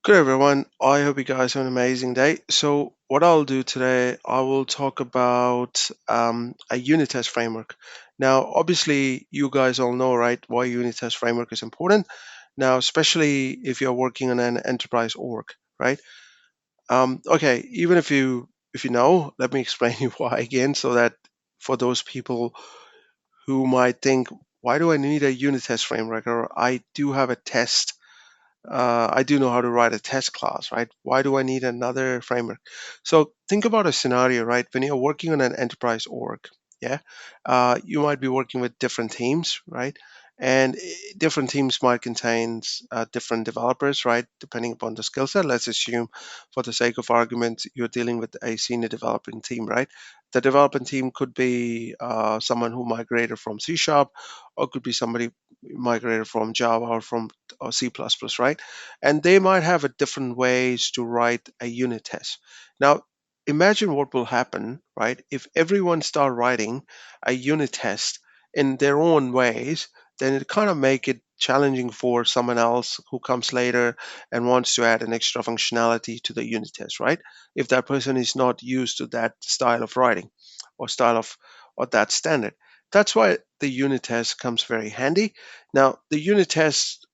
Good everyone. I hope you guys have an amazing day. So what I'll do today, I will talk about a unit test framework. Now, obviously, you guys all know, right, why unit test framework is important. Now, especially if you're working on an enterprise org, right? Okay, even if you know, let me explain you why again, so that for those people who might think, why do I need a unit test framework? Or I do have a test I do know how to write a test class, right? Why do I need another framework? So think about a scenario, right? When you're working on an enterprise org, yeah, you might be working with different teams, right? And different teams might contain different developers, right? Depending upon the skill set. Let's assume, for the sake of argument, you're dealing with a senior developing team, right? The development team could be someone who migrated from C Sharp, or could be somebody migrated from Java or C++, right? And they might have a different ways to write a unit test. Now, imagine what will happen, right? If everyone start writing a unit test in their own ways, then it kind of make it challenging for someone else who comes later and wants to add an extra functionality to the unit test, right? If that person is not used to that style of writing or style of or that standard. That's why the unit test comes very handy. Now, the unit test,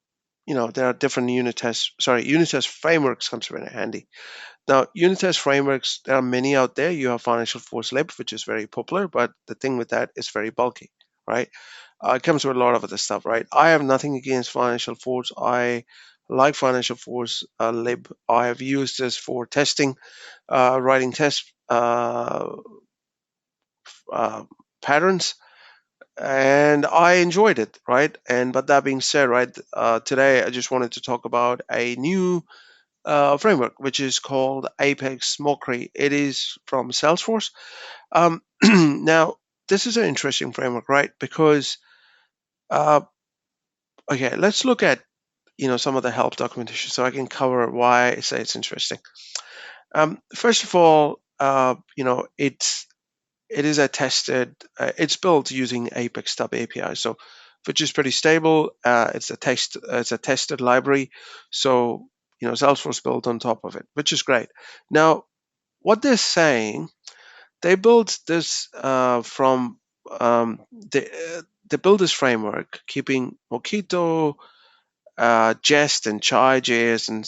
there are different unit test frameworks comes very handy. Now, unit test frameworks, there are many out there. You have Financial Force Lib, which is very popular, but the thing with that is very bulky, right? It comes with a lot of other stuff, right? I have nothing against Financial Force. I like Financial Force Lib. I have used this for testing, writing test uh, patterns, and I enjoyed it, right? And but that being said, right, today I just wanted to talk about a new framework which is called Apex MRE. It is from Salesforce. Now, this is an interesting framework, right? Because uh, okay, let's look at some of the help documentation so I can cover why I say it's interesting. First of all, it is a tested. It's built using Apex API, so which is pretty stable. It's a tested library, so Salesforce built on top of it, which is great. Now, what they're saying, they built this from they built this framework keeping Mockito, Jest and Chai.js and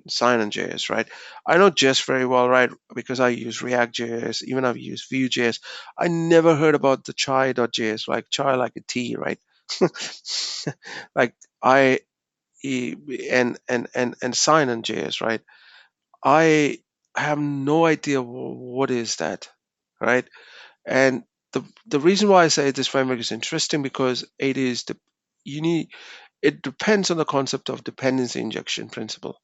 Sign.js, right? I know Jest very well, right? Because I use React.js, even I've used Vue.js. I never heard about the Chai.js, like Chai like a tea, right? like I and Sign.js, right? I have no idea what is that, right? And the reason why I say this framework is interesting because it is the you need it depends on the concept of dependency injection principle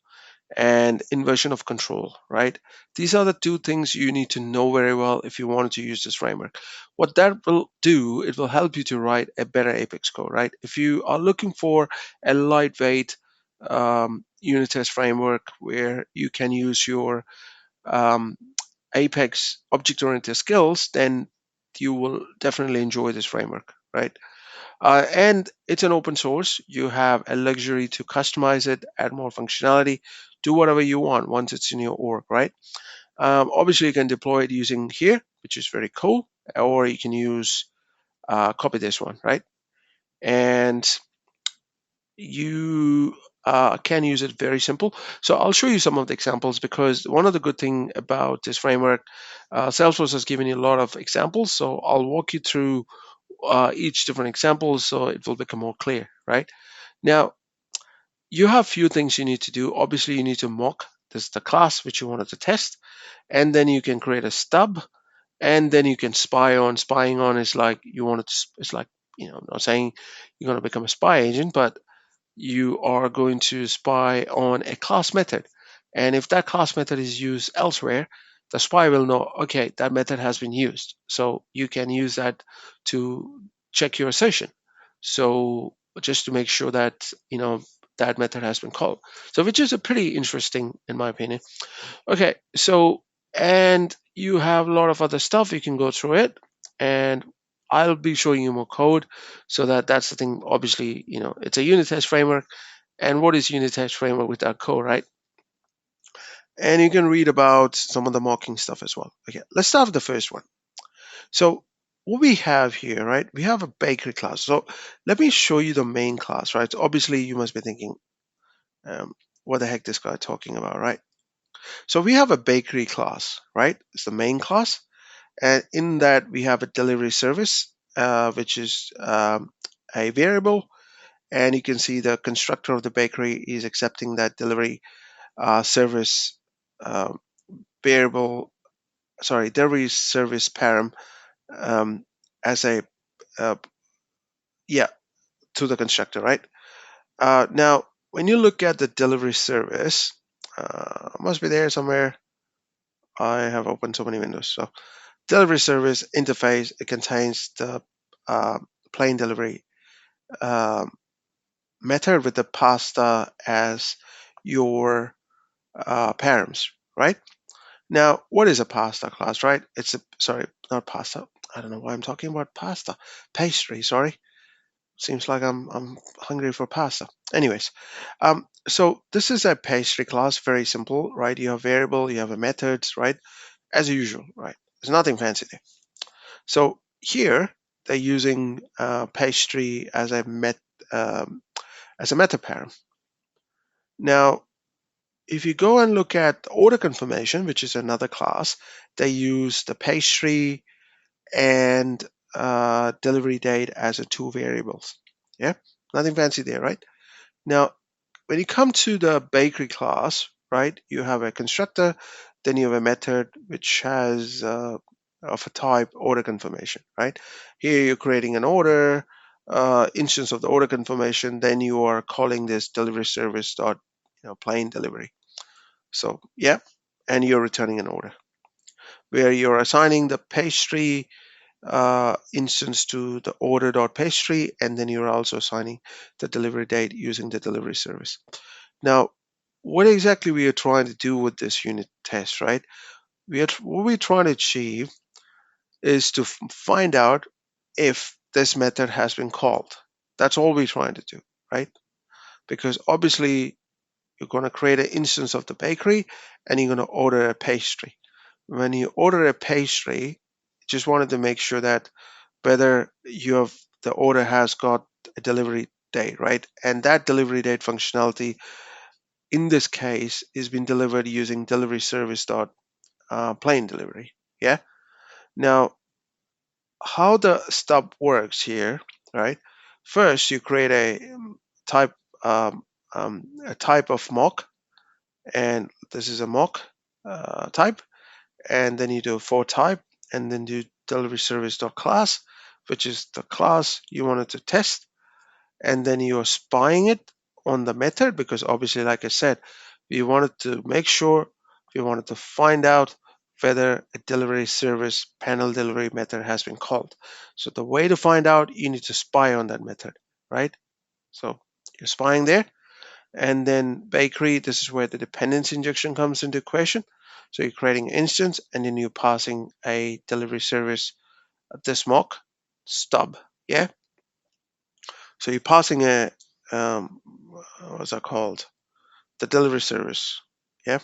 and inversion of control, right? These are the two things you need to know very well if you wanted to use this framework. What that will do, it will help you to write a better Apex code, right? If you are looking for a lightweight unit test framework where you can use your um, Apex object-oriented skills, then you will definitely enjoy this framework, right? And it's an open source. You have a luxury to customize it, add more functionality, do whatever you want once it's in your org, right? Obviously, you can deploy it using here, which is very cool, or you can use copy this one, right? And you can use it very simple. So I'll show you some of the examples because one of the good thing about this framework, Salesforce has given you a lot of examples. So I'll walk you through each different example so it will become more clear, right? Now, you have few things you need to do. Obviously, you need to mock this the class which you wanted to test, and then you can create a stub, and then you can spy on. Spying on is like you want to. It's like I'm not saying you're going to become a spy agent, but you are going to spy on a class method. And if that class method is used elsewhere, the spy will know, okay, that method has been used. So you can use that to check your assertion. So just to make sure that, that method has been called. So which is a pretty interesting, in my opinion. Okay, so and you have a lot of other stuff. You can go through it, and I'll be showing you more code. So that's the thing. Obviously, it's a unit test framework, and what is unit test framework without code, right? And you can read about some of the mocking stuff as well. Okay, let's start with the first one. So what we have here, right? We have a bakery class. So let me show you the main class, right? So obviously you must be thinking, um, what the heck this guy talking about, right? So we have a bakery class, right? It's the main class. And in that we have a delivery service, which is a variable. And you can see the constructor of the bakery is accepting that delivery service uh, variable, sorry, delivery service param um, as a uh, yeah, to the constructor, right? Now, when you look at the delivery service, must be there somewhere. I have opened so many windows. So delivery service interface, it contains the uh, plain delivery um, method with the pasta as your params, right? Now, what is a pasta class, right? It's a, sorry, not pasta. I don't know why I'm talking about pasta. Pastry, sorry. Seems like I'm hungry for pasta. Anyways, so this is a pastry class, very simple, right? You have variable, you have a methods, right? As usual, right? There's nothing fancy there. So here they're using pastry um, as a meta param. Now, if you go and look at order confirmation, which is another class, they use the pastry and delivery date as a two variables. Yeah, nothing fancy there, right? Now, when you come to the bakery class, right, you have a constructor, then you have a method which has of a type order confirmation, right? Here you're creating an order, instance of the order confirmation, then you are calling this delivery service dot plain delivery. So yeah, and you're returning an order where you're assigning the pastry instance to the order.pastry, and then you're also assigning the delivery date using the delivery service. Now, what exactly we are trying to do with this unit test, right? What we're trying to achieve is to find out if this method has been called. That's all we're trying to do, right? Because obviously you're going to create an instance of the bakery and you're going to order a pastry. When you order a pastry, just wanted to make sure that whether you have the order has got a delivery date, right? And that delivery date functionality in this case is being delivered using delivery service dot plain delivery. Yeah. Now, how the stub works here, right? First, you create type um, a type of mock, and this is a mock type, and then you do a for type, and then do delivery service dot class, which is the class you wanted to test, and then you're spying it on the method because obviously, like I said, we wanted to make sure, we wanted to find out whether a delivery service panel delivery method has been called. So the way to find out, you need to spy on that method, right? So you're spying there. And then bakery, this is where the dependency injection comes into equation. So you're creating an instance and then you're passing a delivery service, this mock stub. Yeah. So you're passing a, what's that called? The delivery service. Yeah.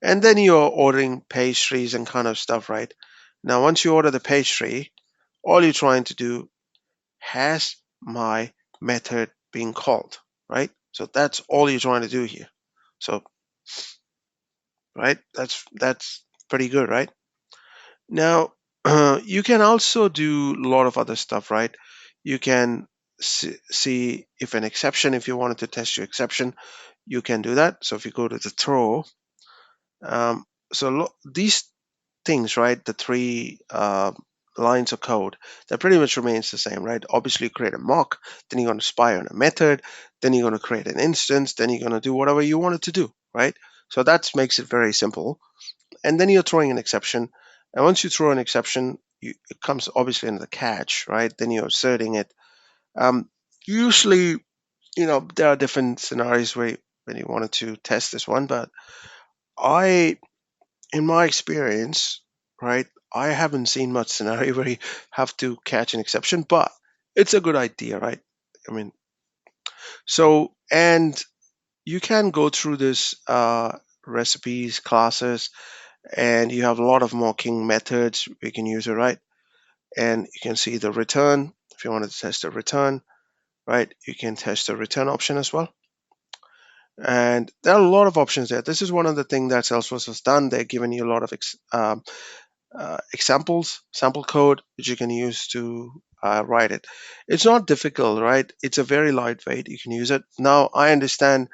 And then you're ordering pastries and kind of stuff, right? Now, once you order the pastry, all you're trying to do, has my method being called, right? So that's all you're trying to do here. So, right, that's pretty good, right? Now, you can also do a lot of other stuff, right? You can see if an exception, if you wanted to test your exception, you can do that. So if you go to the throw, um, these things, right? The three lines of code that pretty much remains the same, right? Obviously, you create a mock, then you're going to spy on a method, then you're going to create an instance, then you're going to do whatever you want it to do, right? So that makes it very simple. And then you're throwing an exception. And once you throw an exception, it comes obviously into the catch, right? Then you're asserting it. Usually, there are different scenarios where when you wanted to test this one, but I in my experience, right, I haven't seen much scenario where you have to catch an exception, but it's a good idea, right? I mean, so, and you can go through this recipes, classes, and you have a lot of mocking methods we can use it, right? And you can see the return. If you wanted to test the return, right, you can test the return option as well. And there are a lot of options there. This is one of the things that Salesforce has done. They're giving you a lot of examples, sample code, which you can use to write it. It's not difficult, right? It's a very lightweight. You can use it. Now, I understand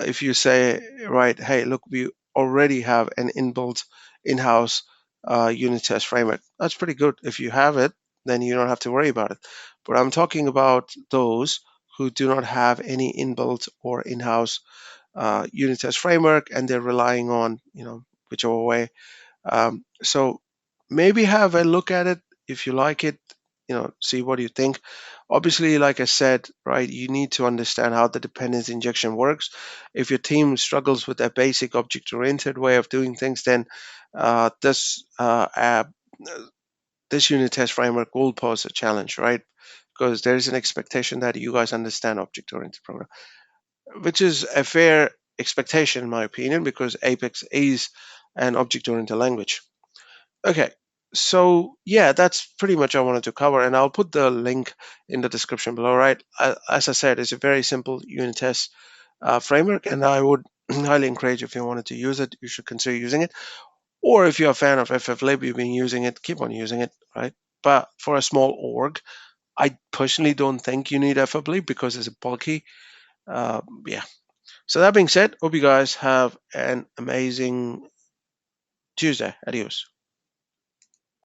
if you say, right, hey, look, we already have an inbuilt in-house unit test framework. That's pretty good. If you have it, then you don't have to worry about it. But I'm talking about those who do not have any inbuilt or in-house unit test framework, and they're relying on, whichever way. So maybe have a look at it if you like it. See what you think. Obviously, like I said, right, you need to understand how the dependency injection works. If your team struggles with a basic object-oriented way of doing things, then this unit test framework will pose a challenge, right? Because there is an expectation that you guys understand object-oriented program, which is a fair expectation in my opinion, because Apex is an object-oriented language. Okay, so yeah, that's pretty much I wanted to cover, and I'll put the link in the description below. Right, as I said, it's a very simple unit test framework, and I would highly encourage, if you wanted to use it, you should consider using it. Or if you're a fan of FFlib, you've been using it, keep on using it, right? But for a small org, I personally don't think you need FFlib because it's bulky. Yeah. So that being said, hope you guys have an amazing Tuesday. Adios.